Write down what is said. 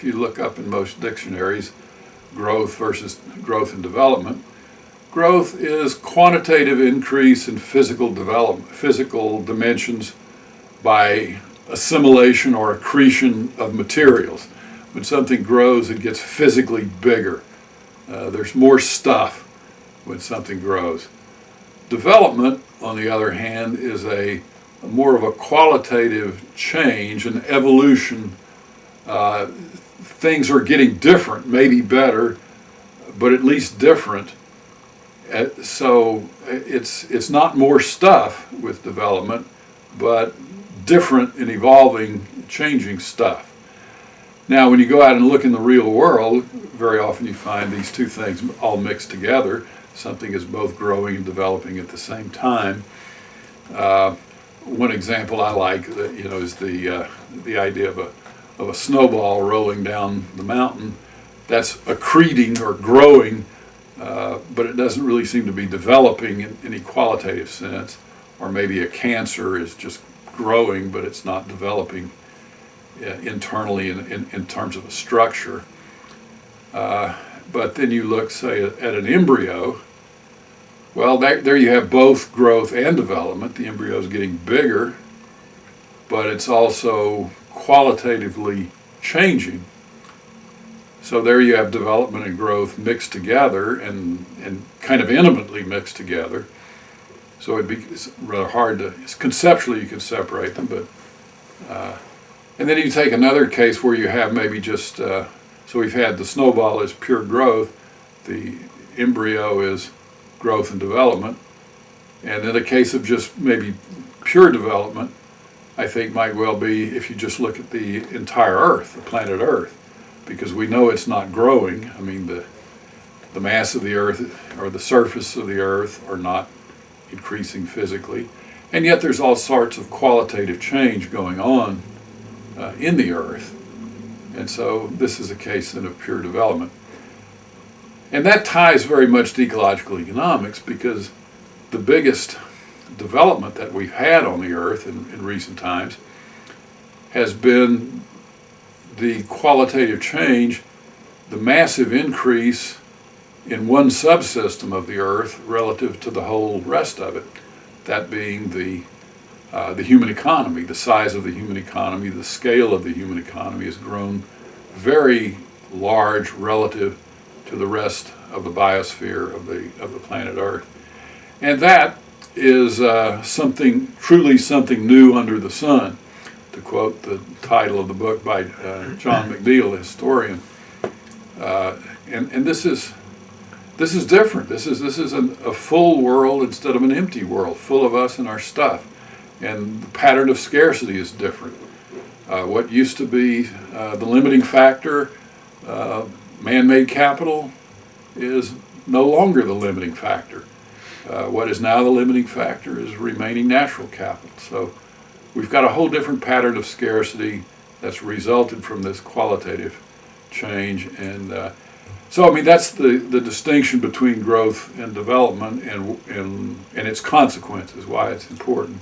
you look up in most dictionaries, growth versus growth and development, growth is quantitative increase in physical development, physical dimensions by assimilation or accretion of materials. When something grows, it gets physically bigger. There's more stuff when something grows. Development, on the other hand, is more of a qualitative change, an evolution. Things are getting different, maybe better, but at least different. So it's not more stuff with development, but different and evolving, changing stuff. Now, when you go out and look in the real world, very often you find these two things all mixed together. Something is both growing and developing at the same time. One example I like, is the idea of a snowball rolling down the mountain. That's accreting or growing, but it doesn't really seem to be developing in any qualitative sense. Or maybe a cancer is just growing, but it's not developing internally in terms of a structure. But then you look, say, at an embryo. Well, there you have both growth and development. The embryo is getting bigger, but it's also qualitatively changing. So there you have development and growth mixed together and kind of intimately mixed together. So it's rather hard to, conceptually you can separate them, but, and then you take another case where you have maybe just, so we've had the snowball is pure growth, the embryo is growth and development, and in a case of just maybe pure development, I think might well be if you just look at the entire Earth, the planet Earth, because we know it's not growing. I mean, the mass of the Earth or the surface of the Earth are not increasing physically, and yet there's all sorts of qualitative change going on in the Earth, and so this is a case then of pure development. And that ties very much to ecological economics, because the biggest development that we've had on the Earth in recent times has been the qualitative change, the massive increase in one subsystem of the Earth relative to the whole rest of it, that being the human economy. The size of the human economy, the scale of the human economy has grown very large relative to the rest of the biosphere of the planet Earth. And that is truly something new under the sun, to quote the title of the book by John McNeill, a historian. And this is different. This is a full world instead of an empty world, full of us and our stuff. And the pattern of scarcity is different. What used to be the limiting factor, man-made capital, is no longer the limiting factor. What is now the limiting factor is remaining natural capital. So we've got a whole different pattern of scarcity that's resulted from this qualitative change. And so, I mean, that's the distinction between growth and development and its consequences, why it's important.